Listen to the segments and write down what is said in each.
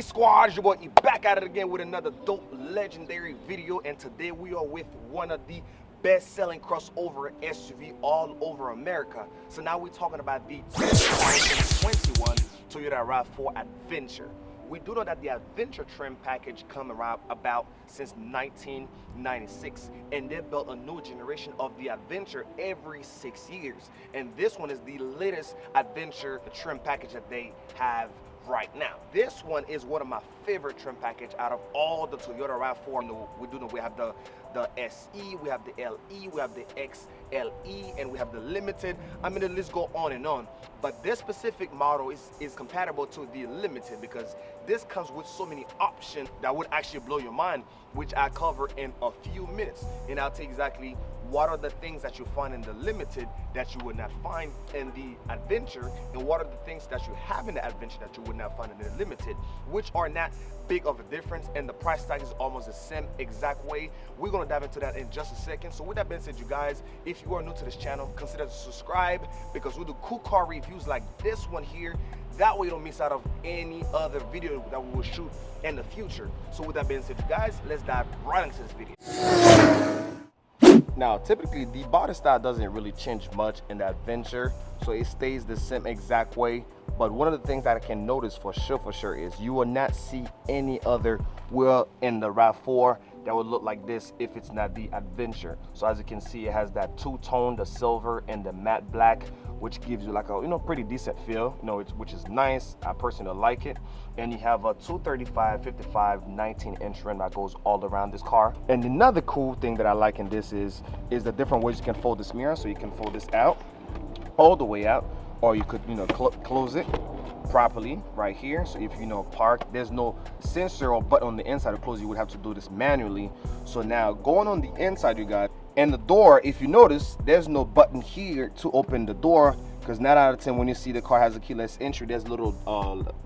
Squad, your boy E back at it again with another dope legendary video, and today we are with one of the best-selling crossover SUV all over America. So now we're talking about the 2021 Toyota Rav4 Adventure. We do know that the Adventure trim package come around about since 1996, and they built a new generation of the Adventure every 6 years. And this one is the latest Adventure trim package that they have right now. This one is one of my favorite trim package out of all the Toyota Rav4. We do know we have the SE, we have the LE, we have the XLE, and we have the Limited. I mean, the list go on and on. But this specific model is compatible to the Limited because this comes with so many options that would actually blow your mind, which I cover in a few minutes. And I'll tell you exactly what are the things that you find in the Limited that you would not find in the Adventure, and what are the things that you have in the Adventure that you would not find in the Limited, which are not big of a difference, and the price tag is almost the same exact way. We're gonna dive into that in just a second. So with that being said, you guys, if you are new to this channel, consider to subscribe, because we do cool car reviews like this one here. That way you don't miss out of any other video that we will shoot in the future. So with that being said, you guys, let's dive right into this video. Now, typically the body style doesn't really change much in the Adventure, so it stays the same exact way. But one of the things that I can notice for sure is you will not see any other wheel in the Rav4 that would look like this if it's not the Adventure. So as you can see, it has that two-tone, the silver and the matte black, which gives you like a pretty decent feel, which is nice. I personally like it. And you have a 235, 55, 19-inch rim that goes all around this car. And another cool thing that I like in this is the different ways you can fold this mirror. So you can fold this out, all the way out, or you could close it properly right here. So if park, there's no sensor or button on the inside to close. You would have to do this manually. So now going on the inside, you got, and the door, if you notice, there's no button here to open the door, because 9 out of 10 when you see the car has a keyless entry, there's little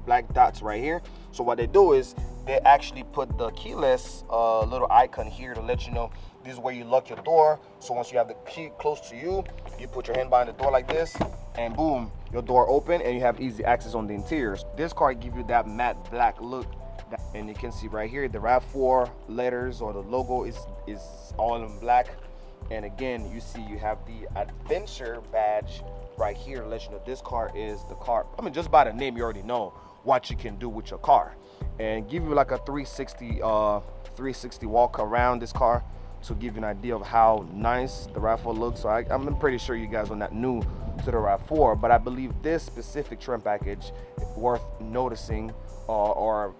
black dots right here. So what they do is they actually put the keyless little icon here to let you know this is where you lock your door. So once you have the key close to you, you put your hand behind the door like this, and boom, your door open, and you have easy access on the interiors. This car gives you that matte black look, and you can see right here the Rav4 letters or the logo is all in black. And again, you see you have the Adventure badge right here to let you know this car is the car. I mean, just by the name, you already know what you can do with your car, and give you like a 360 walk around this car to give you an idea of how nice the Rav4 looks. So I'm pretty sure you guys are not new to the Rav4, but I believe this specific trim package is worth noticing or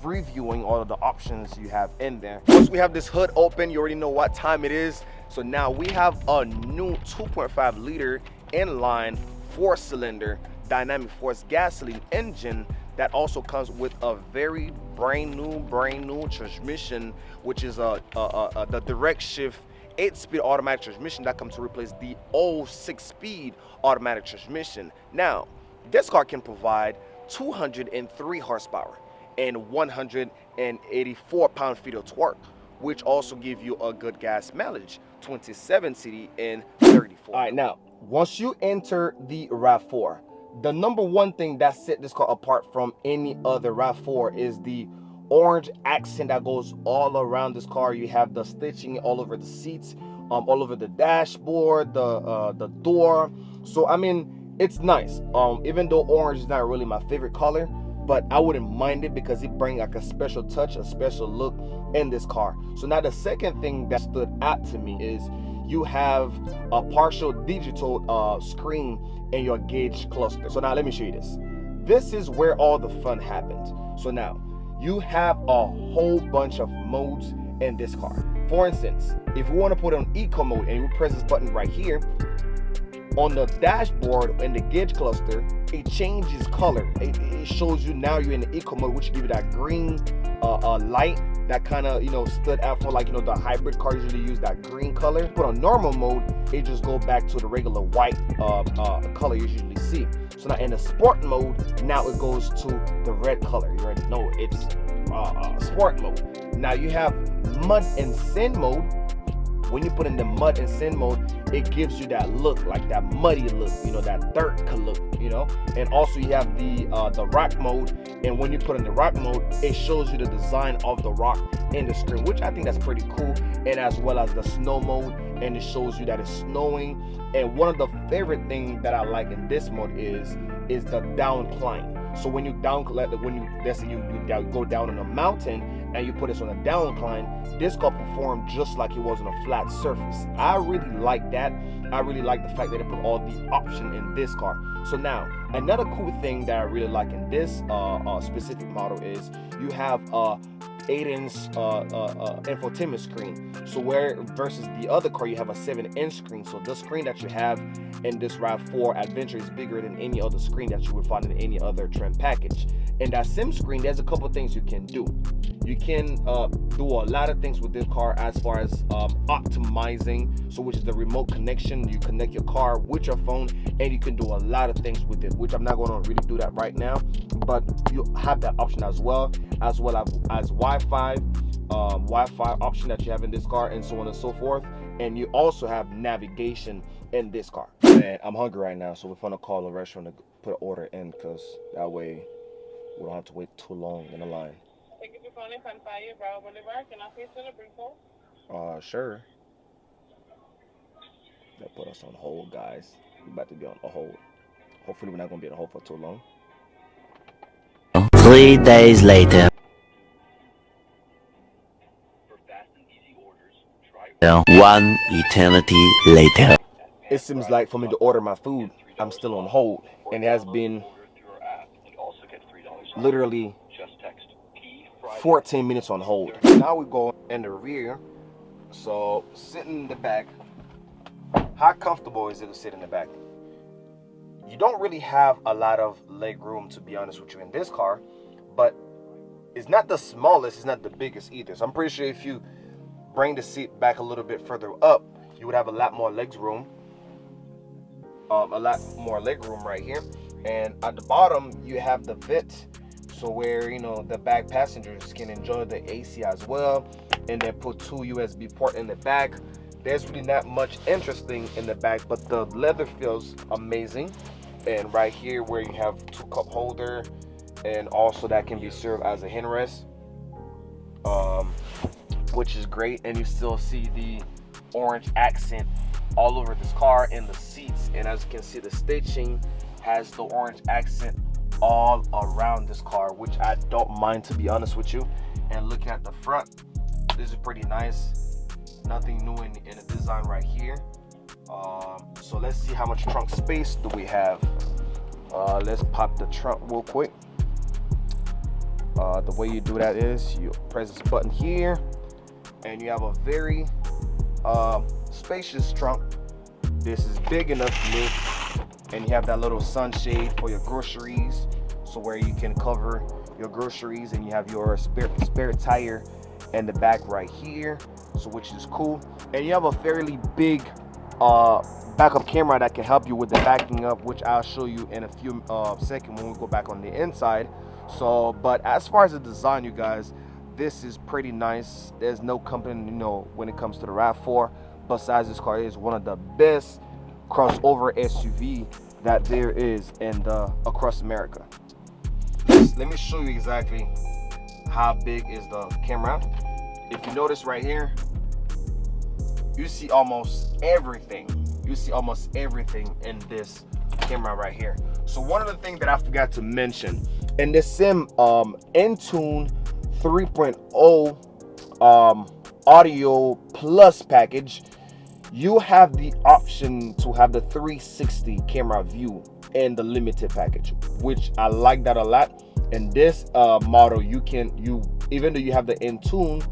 reviewing all of the options you have in there. Once we have this hood open, you already know what time it is. So now we have a new 2.5 liter inline 4-cylinder dynamic force gasoline engine that also comes with a very brand new transmission, which is the direct shift 8-speed automatic transmission that comes to replace the old 6-speed automatic transmission. Now, this car can provide 203 horsepower and 184 pound-feet of torque, which also give you a good gas mileage, 27 city and 34. All right, now, once you enter the Rav4, the number one thing that set this car apart from any other Rav4 is the orange accent that goes all around this car. You have the stitching all over the seats, all over the dashboard, the door. So I mean, it's nice. Even though orange is not really my favorite color, but I wouldn't mind it because it brings like a special touch, a special look in this car. So now the second thing that stood out to me is you have a partial digital screen in your gauge cluster. So now let me show you this. This is where all the fun happens. So now you have a whole bunch of modes in this car. For instance, if you want to put it on eco mode and you press this button right here, on the dashboard in the gauge cluster, it changes color. It shows you now you're in the eco mode, which give you that green light that kind of stood out for the hybrid cars usually use that green color. But on normal mode, it just go back to the regular white color you usually see. So now in the sport mode, now it goes to the red color. You already know it's sport mode. Now you have mud and sand mode. When you put in the mud and sand mode, it gives you that look, like that muddy look, you know, that dirt look, you know. And also you have the rock mode, and when you put in the rock mode, it shows you the design of the rock in the screen, which I think that's pretty cool. And as well as the snow mode, and it shows you that it's snowing. And one of the favorite things that I like in this mode is the down climb. So when you let's say you go down on a mountain and you put this on a down climb, this car perform just like it was on a flat surface. I really like that. I really like the fact that they put all the option in this car. So now another cool thing that I really like in this specific model is you have 8-inch infotainment screen. So where versus the other car you have a 7-inch screen. So the screen that you have in this Rav4 Adventure is bigger than any other screen that you would find in any other trim package. And that sim screen, there's a couple things you can do. You can do a lot of things with this car as far as optimizing, so which is the remote connection. You connect your car with your phone and you can do a lot of things with it, which I'm not going to really do that right now, but you have that option as well as Wi-Fi option that you have in this car, and so on and so forth. And you also have navigation in this car. And I'm hungry right now, so we're gonna call a restaurant to put an order in, because that way we don't have to wait too long in the line. Sure. They put us on hold, guys. We're about to be on a hold. Hopefully we're not gonna be on hold for too long. 3 days later. 1 eternity later. It seems like for me to order my food, I'm still on hold, and it has been literally 14 minutes on hold. Now we go in the rear. So sitting in the back, how comfortable is it to sit in the back? You don't really have a lot of leg room, to be honest with you, in this car, but it's not the smallest, it's not the biggest either. So I'm pretty sure if you bring the seat back a little bit further up, you would have a lot more leg room. Right here. And at the bottom you have the vent, so where, you know, the back passengers can enjoy the AC as well. And then put 2 USB port in the back. There's really not much interesting in the back, but the leather feels amazing. And right here where you have 2 cup holder, and also that can be served as a handrest, which is great. And you still see the orange accent all over this car in the seats, and as you can see, the stitching has the orange accent all around this car, which I don't mind, to be honest with you. And looking at the front, this is pretty nice. Nothing new in the design right here. So let's see how much trunk space do we have. Let's pop the trunk real quick. The way you do that is you press this button here, and you have a very spacious trunk. This is big enough for me, and you have that little sunshade for your groceries, so where you can cover your groceries, and you have your spare tire in the back right here, so which is cool. And you have a fairly big backup camera that can help you with the backing up, which I'll show you in a few seconds when we go back on the inside. So, but as far as the design, you guys, this is pretty nice. There's no company, you know, when it comes to the Rav4, besides this car is one of the best crossover SUV that there is in across America. Let me show you exactly how big is the camera. If you notice right here, you see almost everything. You see almost everything in this camera right here. So one of the things that I forgot to mention in this sim Intune 3.0 audio plus package, you have the option to have the 360 camera view in the limited package, which I like that a lot. In this model, even though you have the Intune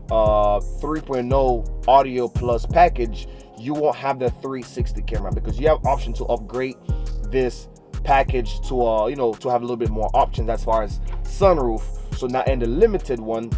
3.0 audio plus package, you won't have the 360 camera, because you have option to upgrade this package to to have a little bit more options as far as sunroof. So now in the limited one,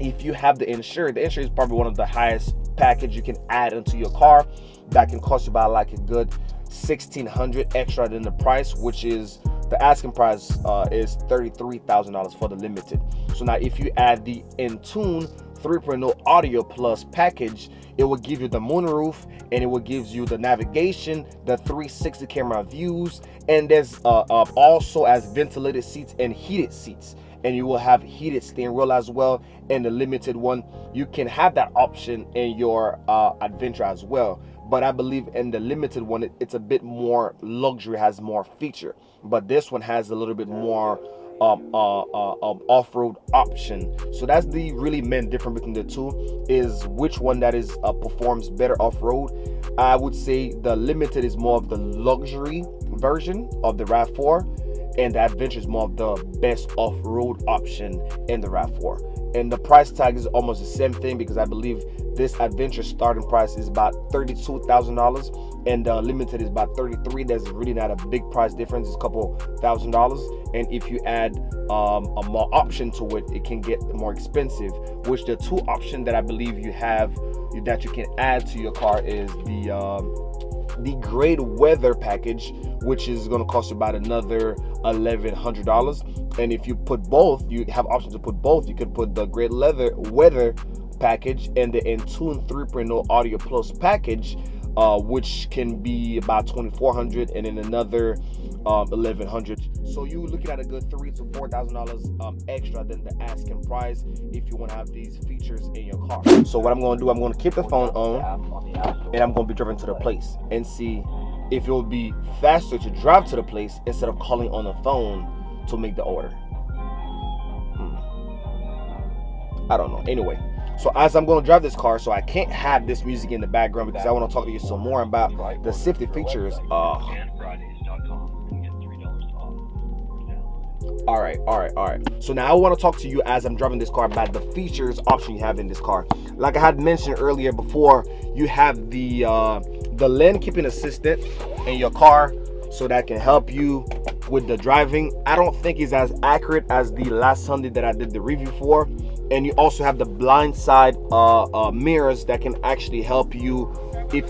if you have the insurance is probably one of the highest package you can add into your car. That can cost you about like a good $1,600 extra than the price, which is the asking price is $33,000 for the limited. So now if you add the Intune 3.0 Audio Plus package, it will give you the moonroof, and it will give you the navigation, the 360 camera views, and there's also as ventilated seats and heated seats, and you will have heated steering wheel as well. In the limited one, you can have that option in your Adventure as well, but I believe in the limited one it's a bit more luxury, has more feature, but this one has a little bit more off-road option. So that's the really main difference between the two, is which one that is performs better off-road. I would say the limited is more of the luxury version of the Rav4, and the Adventure is more of the best off-road option in the Rav4. And the price tag is almost the same thing, because I believe this Adventure starting price is about $32,000 and the limited is about $33,000. There's really not a big price difference, it's a couple $1,000s, and if you add a more option to it, it can get more expensive. Which the two options that I believe you have that you can add to your car is the great weather package, which is going to cost you about another $1,100. And if you put both, you have options to put both. You could put the great weather package and the Entune 3.0 Audio Plus package, which can be about $2,400, and then another $1,100. So you're looking at a good $3,000 to $4,000 extra than the asking price if you want to have these features in your car. So what I'm going to do, I'm going to keep the phone on, and I'm going to be driving to the place and see if it will be faster to drive to the place instead of calling on the phone to make the order. I don't know. Anyway, so as I'm going to drive this car, so I can't have this music in the background because I want to talk to you some more about the safety features. All right. So now I want to talk to you as I'm driving this car about the features option you have in this car. Like I had mentioned earlier before, you have the lane keeping assistant in your car, so that can help you with the driving. I don't think it's as accurate as the last Sunday that I did the review for. And you also have the blind side mirrors that can actually help you if...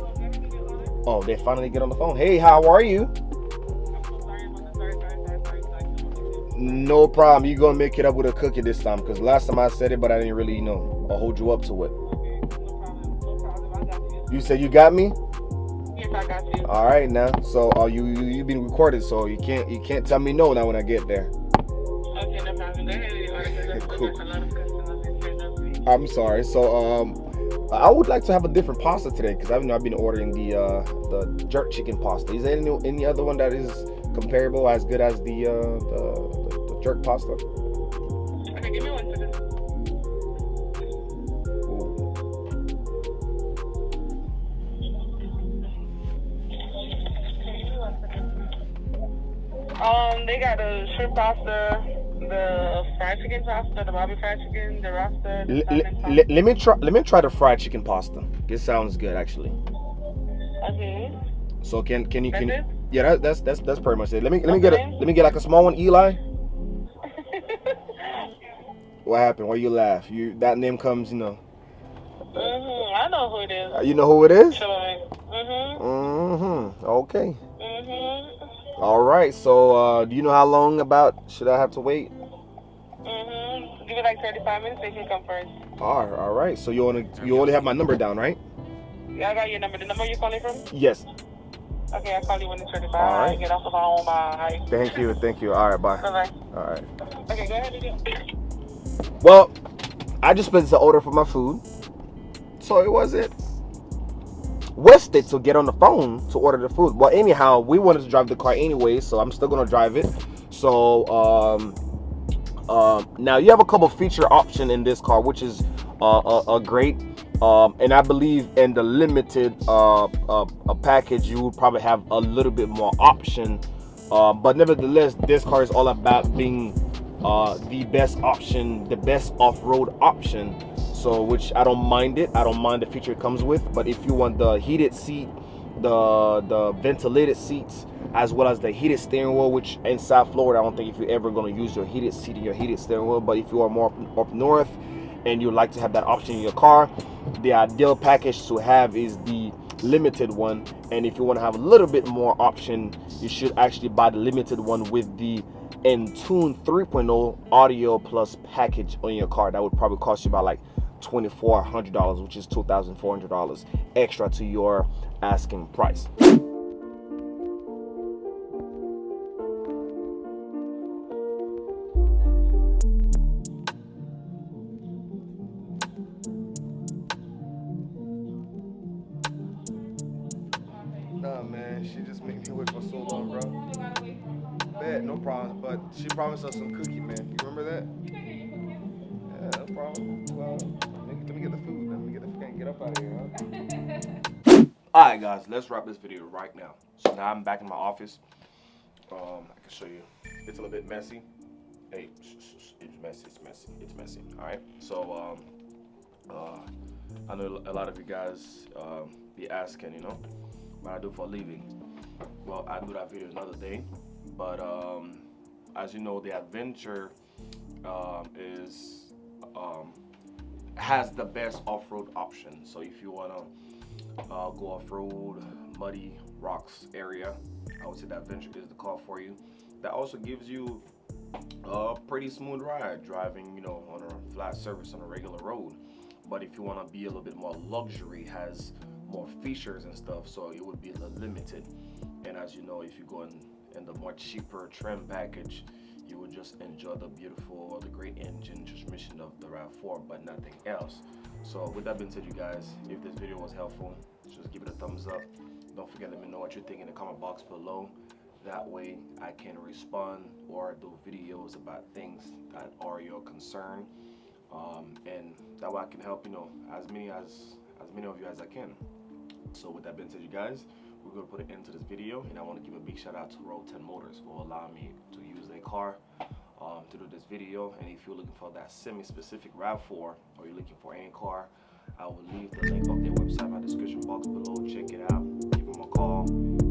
Oh, they finally get on the phone. Hey, how are you? No problem. You're gonna make it up with a cookie this time, because last time I said it, but I didn't really, I'll hold you up to it. You said you got me? Yes, I got you. All right now. So you've been recorded, so you can't tell me no now when I get there. Okay, no problem. Go ahead. Cool. I'm sorry. So I would like to have a different pasta today, because I've been ordering the jerk chicken pasta. Is there any other one that is comparable, as good as the jerk pasta? Okay, give me 1 second. They got the shrimp pasta, the fried chicken pasta, the barbecue fried chicken, the rasta, the salmon Let me try the fried chicken pasta. It sounds good, actually. Okay. So can you That's it? Yeah, that's pretty much it. Let me get like a small one, Eli. What happened? Why you laugh? That name comes, I know who it is. You know who it is? Okay. All right. So do you know how long about should I have to wait? Give it like 35 minutes. They can come first. All right. So you only have my number down, right? Yeah, I got your number. The number you're calling from? Yes. Okay, I'll call you when it's 35. All right. Get off the phone. Bye. Thank you. All right, bye. Bye-bye. All right. Okay, go ahead and do it. Well, I just placed the order for my food, so it wasn't worth it to get on the phone to order the food. Well, anyhow, we wanted to drive the car anyway, so I'm still gonna drive it. So now you have a couple feature option in this car, which is great. And I believe in the limited package, you would probably have a little bit more option. But nevertheless, this car is all about being the best option, the best off-road option. So, which I don't mind it. I don't mind the feature it comes with. But if you want the heated seat, the ventilated seats, as well as the heated steering wheel, which inside Florida, I don't think if you're ever going to use your heated seat and your heated steering wheel. But if you are more up north and you like to have that option in your car, the ideal package to have is the limited one. And if you want to have a little bit more option, you should actually buy the limited one with the Entune 3.0 Audio Plus package on your car. That would probably cost you about like $2,400, which is $2,400 extra to your asking price. Nah, man, she just made me wait for so long, bro. Bet, no problem. But she promised us some cookie, man. You remember that? Yeah, no problem. Well, let me get the food. Let me get up out of here, huh? Alright, guys, let's wrap this video right now. So now I'm back in my office. I can show you. It's a little bit messy. Hey, it's messy. Alright, so I know a lot of you guys be asking, you know, what I do for a living. Well, I do that video another day, but as you know, the adventure has the best off-road option. So if you wanna go off-road, muddy rocks area, I would say the adventure is the car for you. That also gives you a pretty smooth ride driving, you know, on a flat surface on a regular road. But if you want to be a little bit more luxury, has more features and stuff, so it would be a little limited. And as you know, if you go in the more cheaper trim package, you would just enjoy the beautiful, the great engine transmission of the Rav4, but nothing else. So with that being said, you guys, if this video was helpful, just give it a thumbs up. Don't forget, let me know what you think in the comment box below. That way I can respond or do videos about things that are your concern, and that way I can help, you know, as many of you as I can. So with that being said, you guys, we're going to put an end to this video, and I want to give a big shout out to Rav4 Motors for allowing me to use their car to do this video. And if you're looking for that semi-specific Rav4, or you're looking for any car, I will leave the link of their website in my description box below. Check it out, give them a call.